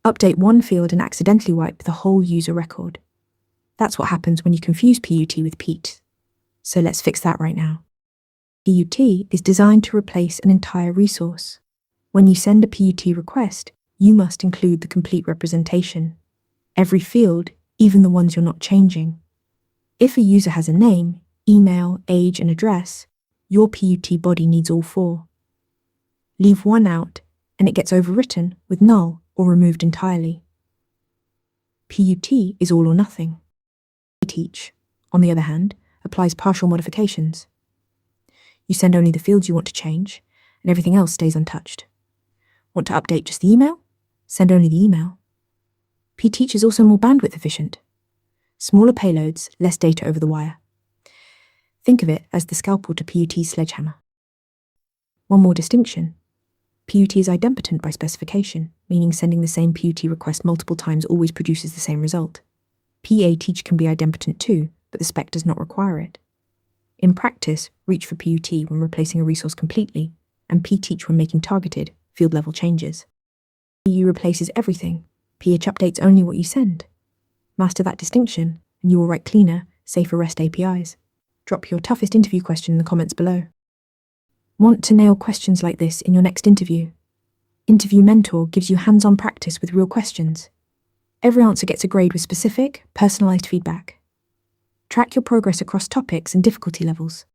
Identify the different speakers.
Speaker 1: update one field and accidentally wipe the whole user record. That's what happens when you confuse PUT with PEAT. So let's fix that right now. PUT is designed to replace an entire resource. When you send a PUT request, you must include the complete representation. Every field, even the ones you're not changing. If a user has a name, email, age, and address, your PUT body needs all four. Leave one out, and it gets overwritten with null or removed entirely. PUT is all or nothing. Teach, on the other hand, applies partial modifications. You send only the fields you want to change, and everything else stays untouched. Want to update just the email? Send only the email. PTeach is also more bandwidth efficient. Smaller payloads, less data over the wire. Think of it as the scalpel to PUT's sledgehammer. One more distinction. PUT is idempotent by specification, meaning sending the same PUT request multiple times always produces the same result. PAteach can be idempotent too, but the spec does not require it. In practice, reach for PUT when replacing a resource completely, and PTeach when making targeted, field-level changes. PU replaces everything. PH updates only what you send. Master that distinction, and you will write cleaner, safer REST APIs. Drop your toughest interview question in the comments below. Want to nail questions like this in your next interview? Interview Mentor gives you hands-on practice with real questions. Every answer gets a grade with specific, personalized feedback. Track your progress across topics and difficulty levels.